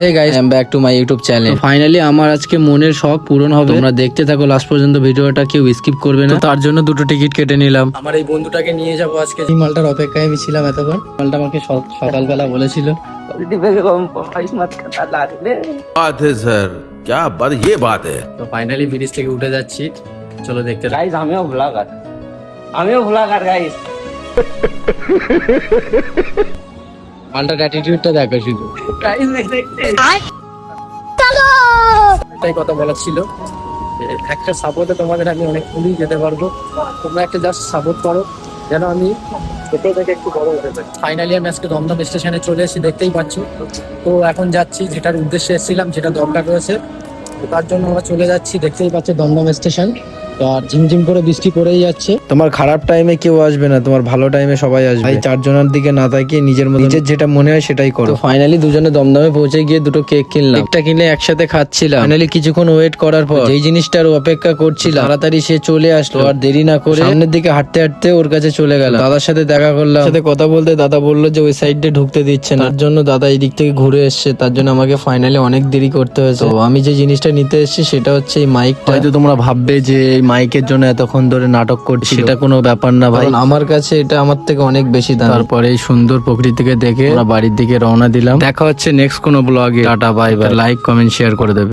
Hey guys, I'm back to my YouTube channel. Finally আমার আজকে মনের শখ পূরণ হবে। তোমরা দেখতে থাকো লাস্ট পর্যন্ত, ভিডিওটা কেউ স্কিপ করবে না। তো তার জন্য দুটো টিকিট কেটে নিলাম। আমার এই বন্ধুটাকে নিয়ে যাবো আজকে। এই মালটার অপেক্ষায় আমি ছিলাম এতক্ষণ। মালটা আমাকে সকালবেলা বলেছিল बात है सर, क्या बात, ये बात है। তো ফাইনালি ব্রিজ থেকে উঠে যাচ্ছি। চলো দেখতে থাকো। গাইস আমিও ব্লগার গাইস। মালটার অ্যাটিটিউডটা দেখো শুধু। গাইস দেখতে একটাই কথা বলার ছিল, যে একটা সাপোর্টে তোমাদের আমি অনেক দূরই যেতে পারবো। তোমরা একটা জাস্ট সাপোর্ট করো যেন আমি ছোট থেকে একটু বড় হতে পারি। ফাইনালি আমি আজকে দমদম স্টেশনে চলে এসেছি, দেখতেই পাচ্ছ। তো এখন যাচ্ছি যেটার উদ্দেশ্যে এসেছিলাম, যেটা দরকার রয়েছে, তো তার জন্য আমরা চলে যাচ্ছি। দেখতেই পাচ্ছ দমদম স্টেশন। তো আর ঝিমঝিম করে বৃষ্টি পড়েই যাচ্ছে। তোমার খারাপ টাইমে কেউ আসবে না, তোমার ভালো টাইমে সবাই আসবে। ভাই চারজনের দিকে না তাকিয়ে নিজের মতো নিজের যেটা মনে হয় সেটাই করো। তো ফাইনালি দুজনে দমদমে পৌঁছে গিয়ে দুটো কেক কিনলাম। কেকটা কিনে একসাথে খাচ্ছিলাম। ফাইনালি কিছুক্ষণ ওয়েট করার পর যেই জিনিসটার অপেক্ষা করছিলাম, তাড়াতাড়ি সে চলে আসলো। আর দেরি না করে সামনের দিকে হাঁটতে হাঁটতে ওর কাছে চলে গেল। দাদার সাথে দেখা করলাম, সাথে কথা বলতে দাদা বললো যে ওই সাইড দিয়ে ঢুকতে দিচ্ছে না। তার জন্য দাদা এই দিক থেকে ঘুরে এসছে, তার জন্য আমাকে ফাইনালি অনেক দেরি করতে হয়েছে। তো আমি যে জিনিসটা নিতে এসেছি সেটা হচ্ছে এই মাইকটা। হয়তো তোমরা ভাববে যে এই মাইকের জন্য এতক্ষণ ধরে নাটক করছি, সেটা কোনো ব্যাপার না ভাই। আমার কাছে এটা আমার থেকে অনেক বেশি দাম। তারপরে এই সুন্দর প্রকৃতিকে দেখে আমরা বাড়ির দিকে রওনা দিলাম। দেখা হচ্ছে নেক্সট কোনো ব্লগে। Tata bye bye. Like comment share করে দেবে।